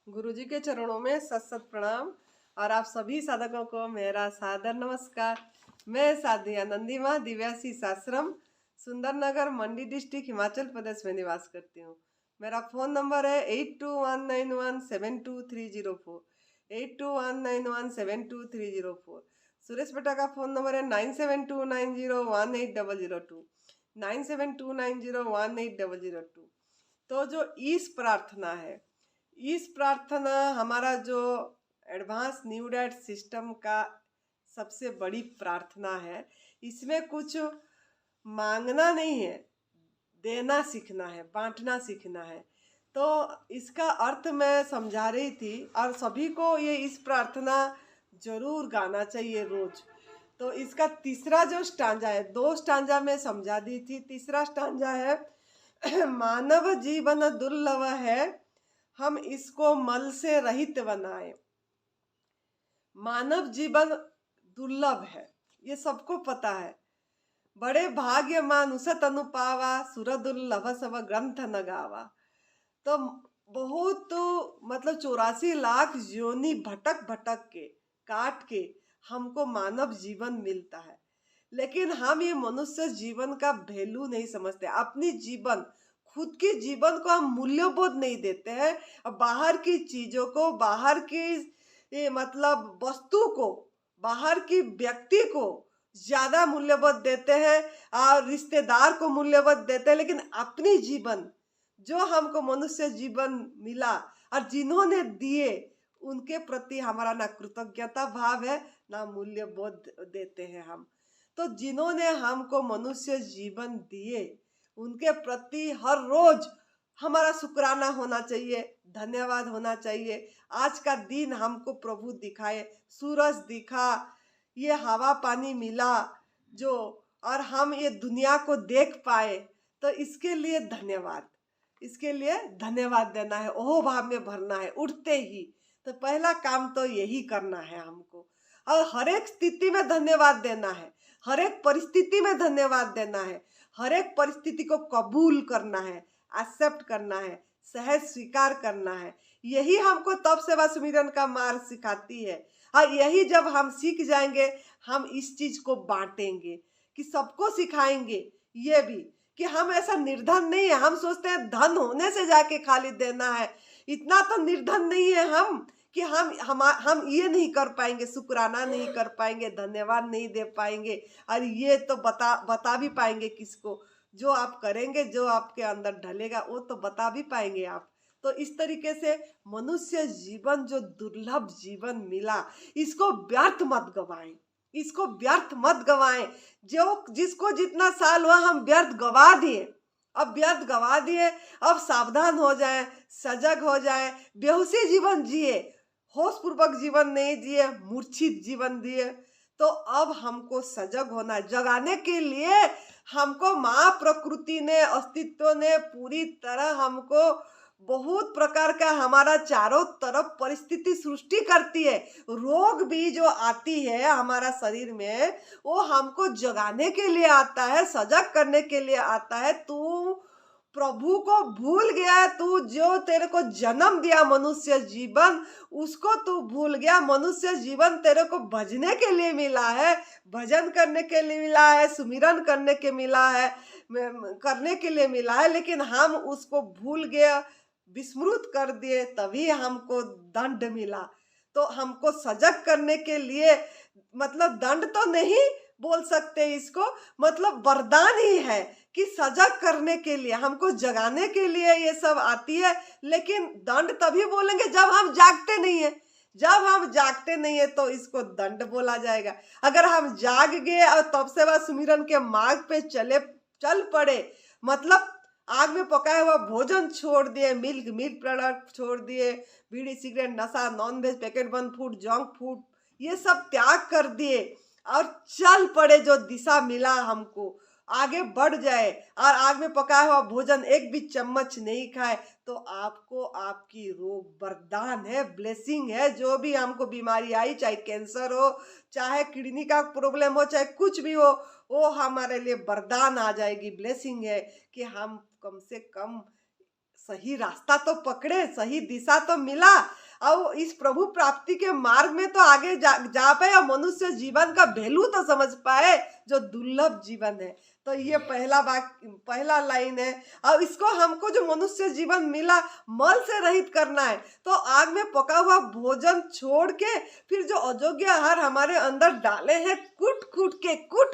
गुरुजी के चरणों में सत सत प्रणाम और आप सभी साधकों को मेरा सादर नमस्कार। मैं साध्वी आनंदी माँ दिव्याशीष आश्रम सुंदरनगर मंडी डिस्ट्रिक्ट हिमाचल प्रदेश में निवास करती हूँ। मेरा फ़ोन नंबर है 8219172304 8219172304। सुरेश बेटा का फ़ोन नंबर है 9729018002 9729018002। तो जो इस प्रार्थना है, इस प्रार्थना हमारा जो एडवांस न्यू डेट सिस्टम का सबसे बड़ी प्रार्थना है। इसमें कुछ मांगना नहीं है, देना सीखना है, बांटना सीखना है। तो इसका अर्थ मैं समझा रही थी और सभी को ये इस प्रार्थना जरूर गाना चाहिए रोज। तो इसका तीसरा जो स्टांजा है, दो स्टांजा में समझा दी थी, तीसरा स्टांजा है मानव जीवन दुर्लभ है, हम इसको मल से रहित बनाएं। मानव जीवन दुर्लभ है, ये सबको पता है। बड़े भाग्य मानुष तनु पावा, सुर दुर्लभ सब ग्रंथ न गावा। तो बहुत मतलब 84 लाख योनि भटक भटक के काट के हमको मानव जीवन मिलता है, लेकिन हम ये मनुष्य जीवन का वैल्यू नहीं समझते। अपनी जीवन, खुद के जीवन को हम मूल्यबोध नहीं देते हैं। बाहर की चीजों को, बाहर की मतलब वस्तु को, बाहर की व्यक्ति को ज्यादा मूल्यबोध देते हैं और रिश्तेदार को मूल्यबोध देते हैं, लेकिन अपनी जीवन, जो हमको मनुष्य जीवन मिला और जिन्होंने दिए, उनके प्रति हमारा ना कृतज्ञता भाव है, ना मूल्यबोध देते हैं हम। तो जिन्होंने हमको मनुष्य जीवन दिए, उनके प्रति हर रोज हमारा शुक्राना होना चाहिए, धन्यवाद होना चाहिए। आज का दिन हमको प्रभु दिखाए, सूरज दिखा, ये हवा पानी मिला जो, और हम ये दुनिया को देख पाए, तो इसके लिए धन्यवाद, इसके लिए धन्यवाद देना है, ओह भाव में भरना है उठते ही। तो पहला काम तो यही करना है हमको, और हर एक स्थिति में धन्यवाद देना है, हर एक परिस्थिति में धन्यवाद देना है, हर एक परिस्थिति को कबूल करना है, एक्सेप्ट करना है, सहज स्वीकार करना है। यही हमको तप सेवा सुमिरन का मार्ग सिखाती है। और यही जब हम सीख जाएंगे, हम इस चीज को बांटेंगे कि सबको सिखाएंगे। ये भी कि हम ऐसा निर्धन नहीं है, हम सोचते हैं धन होने से जाके खाली देना है। इतना तो निर्धन नहीं है हम कि हम ये नहीं कर पाएंगे, शुक्राना नहीं कर पाएंगे, धन्यवाद नहीं दे पाएंगे। और ये तो बता भी पाएंगे किसको? जो आप करेंगे, जो आपके अंदर ढलेगा, वो तो बता भी पाएंगे आप। तो इस तरीके से मनुष्य जीवन जो दुर्लभ जीवन मिला, इसको व्यर्थ मत गवाएं, इसको व्यर्थ मत गवाएं। जो जिसको जितना साल हुआ हम व्यर्थ गवा दिए, अब व्यर्थ गवा दिए। अब सावधान हो जाए, सजग हो जाए, बेहोशी जीवन जिए, होश पूर्वक जीवन नहीं जिए, मूर्छित जीवन दिए। तो अब हमको सजग होना, जगाने के लिए हमको माँ प्रकृति ने, अस्तित्व ने पूरी तरह हमको बहुत प्रकार का, हमारा चारों तरफ परिस्थिति सृष्टि करती है। रोग भी जो आती है हमारा शरीर में, वो हमको जगाने के लिए आता है, सजग करने के लिए आता है। तू प्रभु को भूल गया है, तू जो तेरे को जन्म दिया मनुष्य जीवन, उसको तू भूल गया। मनुष्य जीवन तेरे को भजने के लिए मिला है, भजन करने के लिए मिला है, सुमिरन करने के लिए मिला है, लेकिन हम उसको भूल गए, विस्मृत कर दिए, तभी हमको दंड मिला। तो हमको सजग करने के लिए, मतलब दंड तो नहीं बोल सकते इसको, मतलब वरदान ही है कि सजग करने के लिए, हमको जगाने के लिए ये सब आती है। लेकिन दंड तभी बोलेंगे जब हम जागते नहीं है। जब हम जागते नहीं है तो इसको दंड बोला जाएगा। अगर हम जाग गए और तप सेवा सुमिरन के मार्ग पे चल पड़े, मतलब आग में पकाया हुआ भोजन छोड़ दिए, मिल्क प्रोडक्ट छोड़ दिए, बीड़ी सिगरेट नशा, नॉनवेज, पैकेट बंद फूड, जंक फूड, ये सब त्याग कर दिए और चल पड़े, जो दिशा मिला हमको, आगे बढ़ जाए और आग में पकाया हुआ भोजन एक भी चम्मच नहीं खाए, तो आपको आपकी रोग वरदान है, ब्लेसिंग है। जो भी हमको बीमारी आई, चाहे कैंसर हो, चाहे किडनी का प्रॉब्लम हो, चाहे कुछ भी हो, वो हमारे लिए वरदान आ जाएगी, ब्लेसिंग है कि हम कम से कम सही रास्ता तो पकड़े, सही दिशा तो मिला। और इस प्रभु प्राप्ति के मार्ग में तो आगे जा पाए और मनुष्य जीवन का वैल्यू तो समझ पाए, जो दुर्लभ जीवन है। तो ये पहला लाइन है। और इसको हमको जो मनुष्य जीवन मिला मल से रहित करना है। तो आग में पका हुआ भोजन छोड़ के फिर जो अयोग्य आहार हमारे अंदर डाले हैं, कूट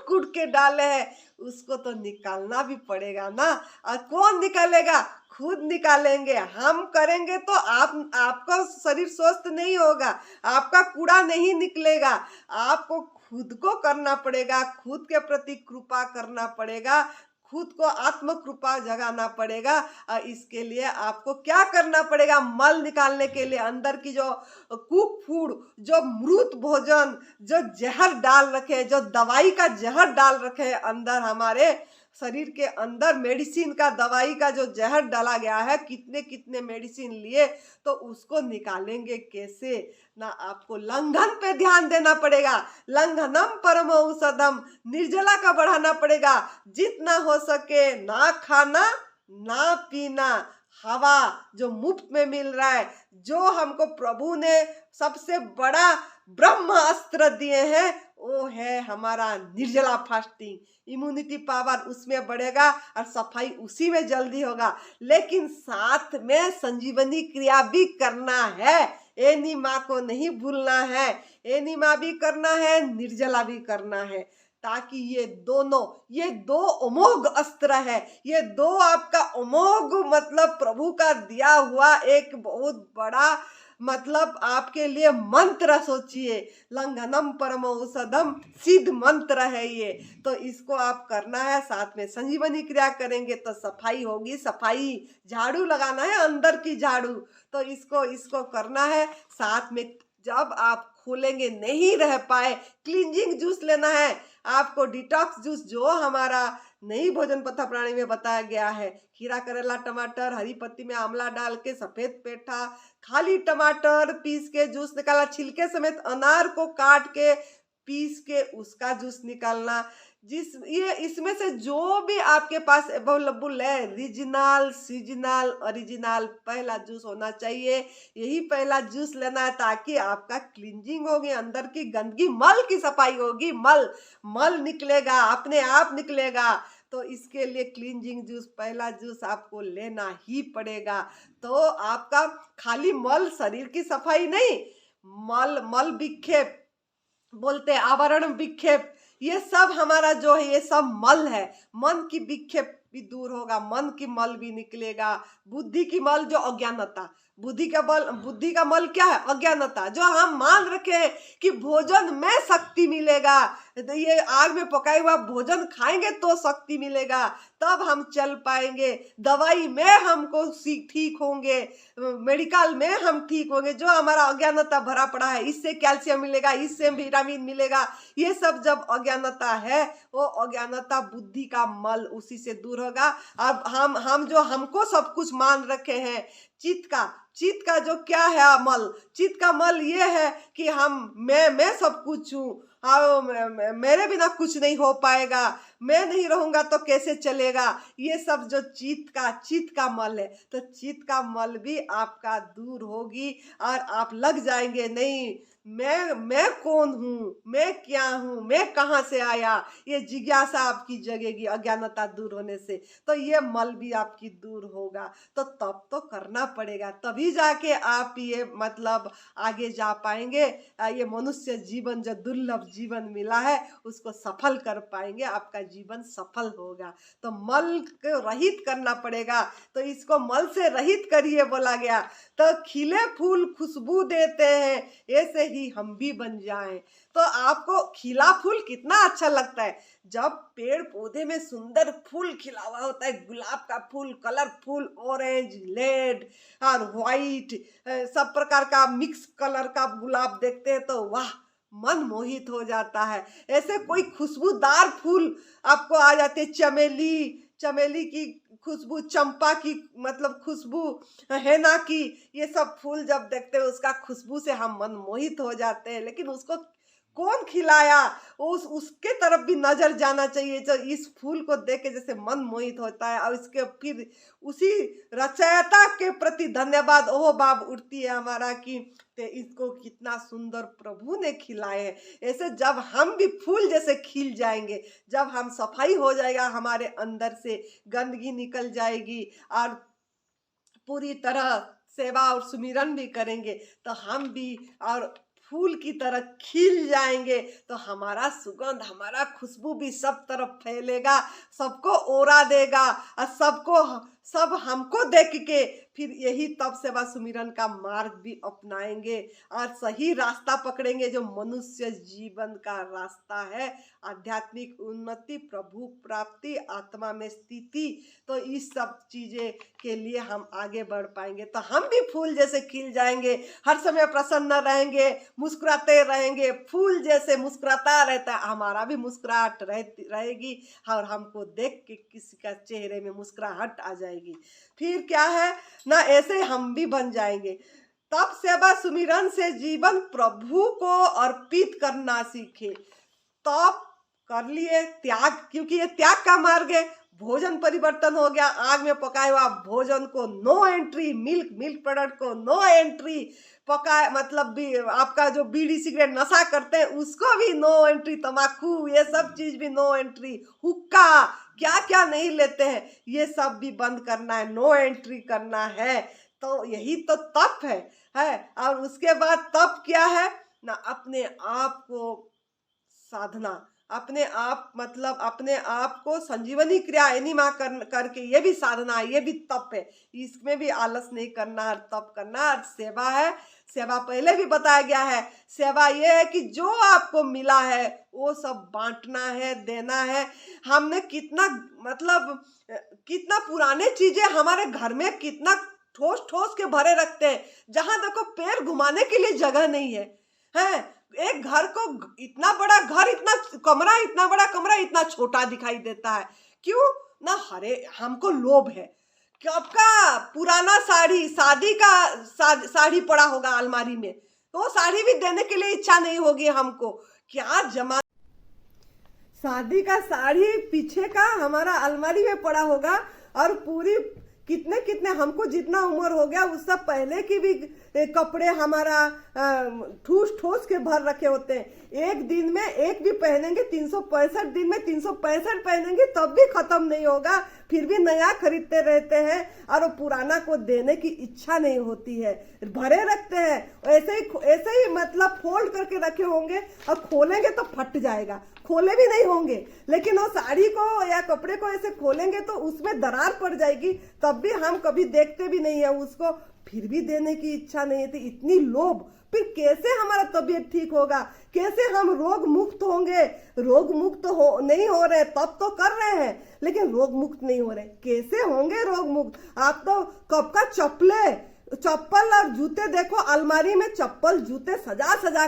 कूट के डाले हैं, उसको तो निकालना भी पड़ेगा ना। और कौन निकालेगा? खुद निकालेंगे। हम करेंगे तो आपका शरीर स्वस्थ नहीं होगा, आपका कूड़ा नहीं निकलेगा। आपको खुद को करना पड़ेगा, खुद के प्रति कृपा करना पड़ेगा, खुद को आत्म कृपा जगाना पड़ेगा। और इसके लिए आपको क्या करना पड़ेगा? मल निकालने के लिए अंदर की जो कुक फूड, जो मृत भोजन, जो जहर डाल रखे, जो दवाई का जहर डाल रखे अंदर, हमारे शरीर के अंदर मेडिसिन का, दवाई का जो जहर डाला गया है, कितने कितने मेडिसिन लिए, तो उसको निकालेंगे कैसे ना? आपको लंघन पे ध्यान देना पड़ेगा। लंघनम परम औषधम, निर्जला का बढ़ाना पड़ेगा। जितना हो सके ना खाना ना पीना, हवा जो मुफ्त में मिल रहा है, जो हमको प्रभु ने सबसे बड़ा ब्रह्म अस्त्र दिए हैं, वो है हमारा निर्जला फास्टिंग। इम्यूनिटी पावर उसमें बढ़ेगा और सफाई उसी में जल्दी होगा। लेकिन साथ में संजीवनी क्रिया भी करना है। एनिमा को नहीं भूलना है, एनिमा भी करना है, निर्जला भी करना है, ताकि ये दो अमोघ अस्त्र है। ये दो आपका अमोघ मतलब प्रभु का दिया हुआ एक बहुत बड़ा मतलब आपके लिए मंत्र सोचिए। लंघनम परम औषधम सिद्ध मंत्र है ये। तो इसको आप करना है, साथ में संजीवनी क्रिया करेंगे तो सफाई होगी। सफाई झाड़ू लगाना है, अंदर की झाड़ू, तो इसको करना है। साथ में जब आप खोलेंगे नहीं रह पाए, क्लींजिंग जूस लेना है आपको, डिटॉक्स जूस, जो हमारा नई भोजन पथा प्रणाली में बताया गया है। खीरा, करेला, टमाटर, हरी पत्ती में आंवला डाल के, सफेद पेठा, खाली टमाटर पीस के जूस निकालना, छिलके समेत अनार को काट के पीस के उसका जूस निकालना। इसमें से जो भी आपके पास अवेलेबल है, रीजनल, सीजनल, ओरिजिनल, पहला जूस होना चाहिए। यही पहला जूस लेना है, ताकि आपका क्लींजिंग होगी, अंदर की गंदगी, मल की सफाई होगी। मल निकलेगा, अपने आप निकलेगा। तो इसके लिए क्लींजिंग जूस, पहला जूस आपको लेना ही पड़ेगा। तो आपका खाली मल, शरीर की सफाई नहीं, मल विक्षेप बोलते, आवरण विक्षेप, ये सब हमारा जो है ये सब मल है। मन की विक्षेप भी दूर होगा, मन की मल भी निकलेगा। बुद्धि की मल जो अज्ञानता, बुद्धि का मल क्या है? अज्ञानता। जो हम मान रखे हैं कि भोजन में शक्ति मिलेगा, तो ये आग में पकाया हुआ भोजन खाएंगे तो शक्ति मिलेगा, तब हम चल पाएंगे। दवाई में हमको ठीक होंगे, मेडिकल में हम ठीक होंगे। जो हमारा अज्ञानता भरा पड़ा है, इससे कैल्शियम मिलेगा, इससे विटामिन मिलेगा, ये सब जब अज्ञानता है, वो अज्ञानता बुद्धि का मल उसी से दूर होगा। अब हम जो हमको सब कुछ मान रखे हैं, चित्त का जो क्या है मल, चित्त का मल ये है कि मैं सब कुछ हूँ, हाँ मेरे बिना कुछ नहीं हो पाएगा, मैं नहीं रहूंगा तो कैसे चलेगा, ये सब जो चित्त का मल है। तो चित्त का मल भी आपका दूर होगी और आप लग जाएंगे, नहीं मैं कौन हूँ, मैं क्या हूँ, मैं कहाँ से आया, ये जिज्ञासा आपकी जगेगी अज्ञानता दूर होने से। तो ये मल भी आपकी दूर होगा। तो तब तो करना पड़ेगा, तभी जाके आप ये मतलब आगे जा पाएंगे। ये मनुष्य जीवन जो दुर्लभ जीवन मिला है, उसको सफल कर पाएंगे, आपका जीवन सफल होगा। तो मल को रहित करना पड़ेगा। तो इसको मल से रहित करिए बोला गया। तो खिले फूल खुशबू देते हैं, ऐसे ही हम भी बन जाएं। तो आपको खिला फूल कितना अच्छा लगता है, जब पेड़ पौधे में सुंदर फूल खिला हुआ होता है, गुलाब का फूल, कलरफुल, ऑरेंज, रेड और व्हाइट, सब प्रकार का मिक्स कलर का गुलाब देखते हैं तो वाह, मन मोहित हो जाता है। ऐसे कोई खुशबूदार फूल आपको आ जाते, चमेली की खुशबू, चंपा की मतलब खुशबू, हेना की, ये सब फूल जब देखते हैं उसका खुशबू से हम मन मोहित हो जाते हैं। लेकिन उसको कौन खिलाया, उसके तरफ भी नजर जाना चाहिए। जो इस फूल को देख के जैसे मन मोहित होता है, और इसके फिर उसी रचयिता के प्रति धन्यवाद ओह बाब उठती है हमारा कि ते इसको कितना सुंदर प्रभु ने खिलाए हैं। ऐसे जब हम भी फूल जैसे खिल जाएंगे, जब हम सफाई हो जाएगा, हमारे अंदर से गंदगी निकल जाएगी और पूरी तरह सेवा और सुमिरन भी करेंगे, तो हम भी और फूल की तरह खिल जाएंगे। तो हमारा सुगंध, हमारा खुशबू भी सब तरफ फैलेगा, सबको ओरा देगा, और सब हमको देख के फिर यही तब सेवा सुमिरन का मार्ग भी अपनाएंगे और सही रास्ता पकड़ेंगे, जो मनुष्य जीवन का रास्ता है, आध्यात्मिक उन्नति, प्रभु प्राप्ति, आत्मा में स्थिति। तो इस सब चीजें के लिए हम आगे बढ़ पाएंगे, तो हम भी फूल जैसे खिल जाएंगे, हर समय प्रसन्न रहेंगे, मुस्कुराते रहेंगे। फूल जैसे मुस्कुराता रहता है, हमारा भी मुस्कुराहट रहेगी, और हमको देख के किसी का चेहरे में मुस्कुराहट आ जाएगी। फिर क्या है ना, ऐसे हम भी बन जाएंगे। तब सेवा सुमिरन से जीवन प्रभु को अर्पित करना सीखे। तब कर लिए त्याग, क्योंकि ये त्याग का मार्ग है। भोजन परिवर्तन हो गया, आग में पकाए हुआ भोजन को नो एंट्री, मिल्क प्रोडक्ट को नो एंट्री, पकाए मतलब भी आपका जो बीड़ी सिगरेट नशा करते हैं उसको भी नो एंट्री, तम्बाकू ये सब चीज भी नो एंट्री, हुक्का क्या क्या नहीं लेते हैं ये सब भी बंद करना है, नो एंट्री करना है। तो यही तो तप है। और उसके बाद तप क्या है ना, अपने आप को साधना, अपने आप मतलब अपने आप को संजीवनी क्रिया एनिमा करके, ये भी साधना है, ये भी तप है। इसमें भी आलस नहीं करना और तप करना। और सेवा है, सेवा पहले भी बताया गया है। सेवा ये है कि जो आपको मिला है वो सब बांटना है, देना है। हमने कितना मतलब कितना पुराने चीजें हमारे घर में कितना ठोस ठोस के भरे रखते हैं, जहां देखो पैर घुमाने के लिए जगह नहीं है। एक घर को इतना बड़ा घर, इतना बड़ा कमरा इतना छोटा दिखाई देता है, क्यों ना? हमको लोभ है कि आपका पुराना शादी का साड़ी पड़ा होगा अलमारी में, तो वो साड़ी भी देने के लिए इच्छा नहीं होगी हमको। क्या जमा शादी का साड़ी पीछे का हमारा अलमारी में पड़ा होगा, और पूरी कितने कितने हमको जितना उम्र हो गया उस सब पहले की भी कपड़े हमारा ठूस ठोस के भर रखे होते हैं। एक दिन में एक भी पहनेंगे, 365 दिन में 365 पहनेंगे, तब भी खत्म नहीं होगा, फिर भी नया खरीदते रहते हैं, और वो पुराना को देने की इच्छा नहीं होती है, भरे रखते हैं। ऐसे ही मतलब फोल्ड करके रखे होंगे, और खोलेंगे तो फट जाएगा, खोले भी नहीं होंगे। लेकिन वो साड़ी को या कपड़े को ऐसे खोलेंगे तो उसमें दरार पड़ जाएगी, तब भी हम कभी देखते भी नहीं है उसको, फिर भी देने की इच्छा नहीं थी। इतनी लोभ, फिर कैसे हमारा तबीयत ठीक होगा? कैसे हम रोग मुक्त होंगे? रोग मुक्त नहीं हो रहे, तब तो कर रहे हैं, लेकिन रोग मुक्त नहीं हो रहे, कैसे होंगे रोग मुक्त? आप तो कब का चप्पल और जूते देखो, अलमारी में चप्पल जूते सजा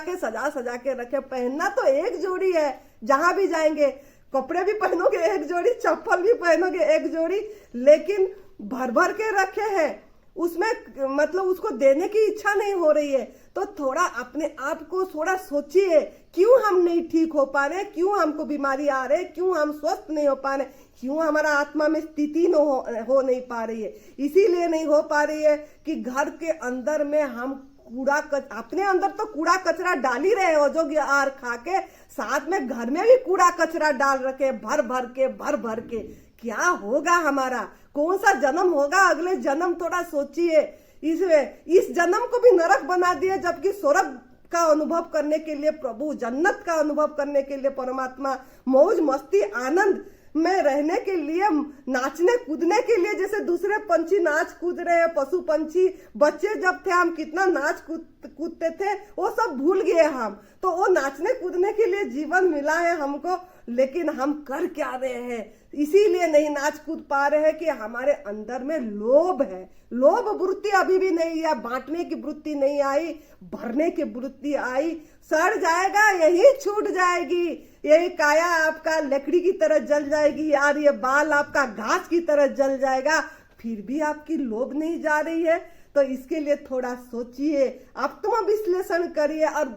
के रखे। पहनना तो एक जोड़ी है, जहां भी जाएंगे कपड़े भी पहनोगे एक जोड़ी, चप्पल भी पहनोगे एक जोड़ी, लेकिन भर भर के रखे हैं, उसमें मतलब उसको देने की इच्छा नहीं हो रही है। तो थोड़ा अपने आप को थोड़ा सोचिए, क्यों हम नहीं ठीक हो पा रहे, क्यों हमको बीमारी आ रही है, क्यों हम स्वस्थ नहीं हो पा रहे, क्यों हमारा आत्मा में स्थिति हो नहीं पा रही है? इसीलिए नहीं हो पा रही है कि घर के अंदर में हम अपने अंदर तो कूड़ा कचरा डाल ही रहे हो, जो आहार खा के, साथ में घर में भी कूड़ा कचरा डाल रखे भर भर के। क्या होगा हमारा? कौन सा जन्म होगा? अगले जन्म थोड़ा सोचिए। इस जन्म को भी नरक बना दिया, जबकि स्वर्ग का अनुभव करने के लिए प्रभु, जन्नत का अनुभव करने के लिए परमात्मा, मौज मस्ती आनंद में रहने के लिए, नाचने कूदने के लिए, जैसे दूसरे पंछी नाच कूद रहे हैं, पशु पंछी, बच्चे जब थे हम कितना नाच कूदते थे, वो सब भूल गए हम। तो वो नाचने कूदने के लिए जीवन मिला है हमको, लेकिन हम कर क्या रहे हैं? इसीलिए नहीं नाच कूद पा रहे हैं कि हमारे अंदर में लोभ है, लोभ वृत्ति अभी भी नहीं है, बांटने की वृत्ति नहीं आई, भरने की वृत्ति आई। सड़ जाएगा, यही छूट जाएगी, यही काया आपका लकड़ी की तरह जल जाएगी यार, ये बाल आपका घास की तरह जल जाएगा, फिर भी आपकी लोभ नहीं जा रही है। तो इसके लिए थोड़ा सोचिए, आत्म विश्लेषण करिए और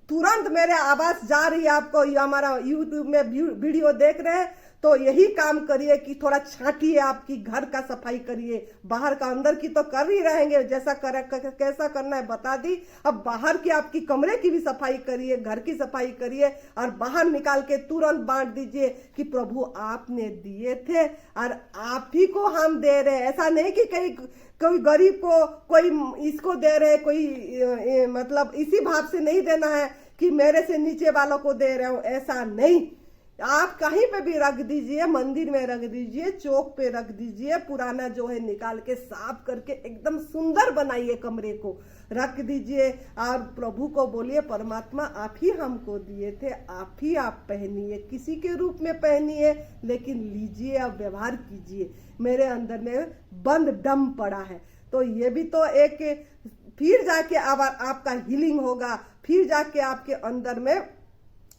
तुरंत मेरे आवाज जा रही है आपको, ये हमारा यूट्यूब में वीडियो देख रहे हैं तो यही काम करिए कि थोड़ा छांटिए, आपकी घर का सफाई करिए, बाहर का अंदर की तो कर ही रहेंगे, जैसा कैसा करना है बता दी। अब बाहर की आपकी कमरे की भी सफाई करिए, घर की सफाई करिए और बाहर निकाल के तुरंत बांट दीजिए कि प्रभु आपने दिए थे और आप ही को हम दे रहे हैं। ऐसा नहीं कि कहीं कोई गरीब को कोई इसको दे रहे, कोई मतलब इसी भाव से नहीं देना है कि मेरे से नीचे वालों को दे रहे हो, ऐसा नहीं। आप कहीं पे भी रख दीजिए, मंदिर में रख दीजिए, चौक पे रख दीजिए, पुराना जो है निकाल के साफ करके एकदम सुंदर बनाइए, कमरे को रख दीजिए और प्रभु को बोलिए परमात्मा आप ही हमको दिए थे, आप ही आप पहनिए, किसी के रूप में पहनिए लेकिन लीजिए और व्यवहार कीजिए। मेरे अंदर में बंद डम पड़ा है, तो ये भी तो एक फिर जाके आपका हीलिंग होगा, फिर जाके आपके अंदर में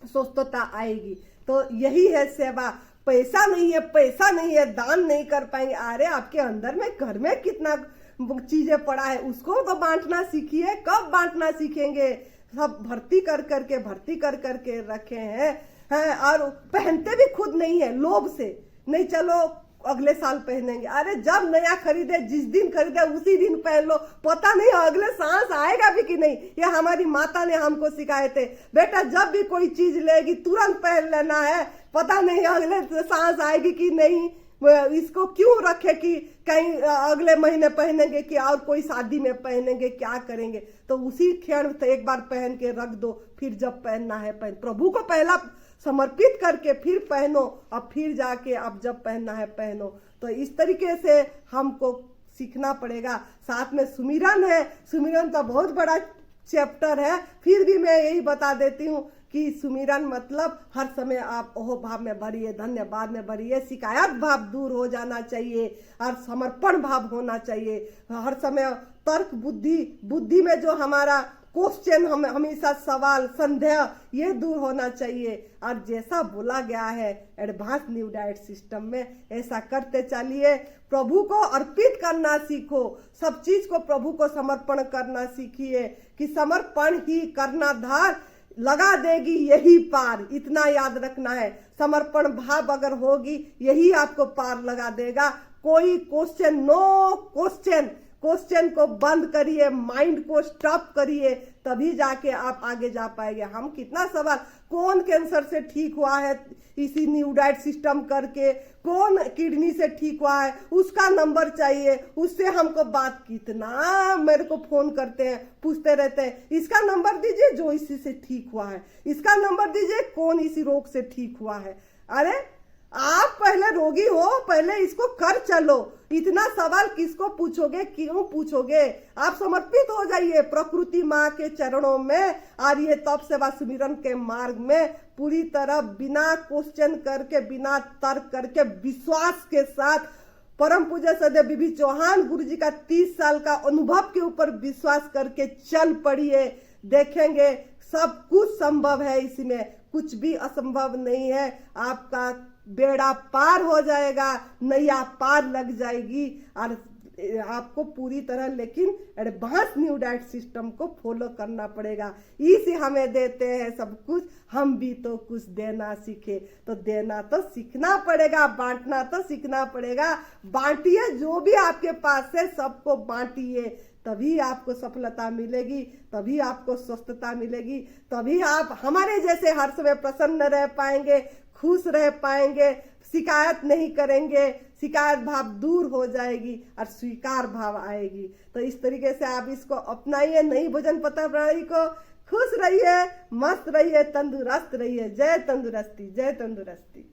स्वस्थता आएगी। तो यही है सेवा। पैसा नहीं है, पैसा नहीं है, दान नहीं कर पाएंगे, अरे आपके अंदर में घर में कितना चीजें पड़ा है उसको तो बांटना सीखिए। कब बांटना सीखेंगे? सब भर्ती कर करके रखे हैं और पहनते भी खुद नहीं है, लोभ से। नहीं चलो अगले साल पहनेंगे, अरे जब नया खरीदे, जिस दिन खरीदे उसी दिन पहन लो, पता नहीं अगले सांस आएगा भी कि नहीं। ये हमारी माता ने हमको सिखाए थे, बेटा जब भी कोई चीज लेगी तुरंत पहन लेना है, पता नहीं अगले सांस आएगी कि नहीं। इसको क्यों रखे कि कहीं अगले महीने पहनेंगे कि और कोई शादी में पहनेंगे, क्या करेंगे। तो उसी क्षण एक बार पहन के रख दो, फिर जब पहनना है पहन, प्रभु को पहला समर्पित करके फिर पहनो और फिर जाके अब जब पहनना है पहनो। तो इस तरीके से हमको सीखना पड़ेगा। साथ में सुमिरन है, सुमिरन तो बहुत बड़ा चैप्टर है, फिर भी मैं यही बता देती हूँ कि सुमिरन मतलब हर समय आप ओह भाव में भरिए, धन्यवाद में भरिए, शिकायत भाव दूर हो जाना चाहिए और समर्पण भाव होना चाहिए। हर समय तर्क बुद्धि में जो हमारा क्वेश्चन, हम हमेशा सवाल संदेह, ये दूर होना चाहिए। और जैसा बोला गया है एडवांस न्यू डाइट सिस्टम में, ऐसा करते चलिए। प्रभु को अर्पित करना सीखो, सब चीज को प्रभु को समर्पण करना सीखिए कि समर्पण ही करना धार लगा देगी यही पार। इतना याद रखना है, समर्पण भाव अगर होगी यही आपको पार लगा देगा। कोई क्वेश्चन, नो क्वेश्चन को बंद करिए, माइंड को स्टॉप करिए, तभी जाके आप आगे जा पाएंगे। हम कितना सवाल, कौन कैंसर से ठीक हुआ है इसी न्यू डाइट सिस्टम करके, कौन किडनी से ठीक हुआ है उसका नंबर चाहिए, उससे हमको बात कितना मेरे को फोन करते हैं, पूछते रहते हैं इसका नंबर दीजिए जो इसी से ठीक हुआ है, इसका नंबर दीजिए कौन इसी रोग से ठीक हुआ है। अरे आप पहले रोगी हो, पहले इसको कर चलो। इतना सवाल किसको पूछोगे, क्यों पूछोगे? आप समर्पित हो जाइए प्रकृति माँ के चरणों में और ये तप सेवा सुमिरन के मार्ग में पूरी तरह बिना क्वेश्चन करके, बिना तर्क करके, विश्वास के साथ। परम पूज्य सदैव बीबी चौहान गुरु जी का 30 साल का अनुभव के ऊपर विश्वास करके चल पड़िए, देखेंगे सब कुछ संभव है, इसमें कुछ भी असंभव नहीं है। आपका बेड़ा पार हो जाएगा, नैया पार लग जाएगी और आपको पूरी तरह लेकिन एडवांस न्यू डाइट सिस्टम को फॉलो करना पड़ेगा। इसी हमें देते हैं सब कुछ, हम भी तो कुछ देना सीखे। तो देना तो सीखना पड़ेगा, बांटना तो सीखना पड़ेगा। बांटिए, जो भी आपके पास है सबको बांटिए, तभी आपको सफलता मिलेगी, तभी आपको स्वस्थता मिलेगी, तभी आप हमारे जैसे हर समय प्रसन्न रह पाएंगे, खुश रह पाएंगे, शिकायत नहीं करेंगे, शिकायत भाव दूर हो जाएगी और स्वीकार भाव आएगी। तो इस तरीके से आप इसको अपनाइए, नई भोजन पत्र प्रणाली को। खुश रहिए, मस्त रहिए, तंदुरुस्त रहिए। जय तंदुरुस्ती, जय तंदुरुस्ती।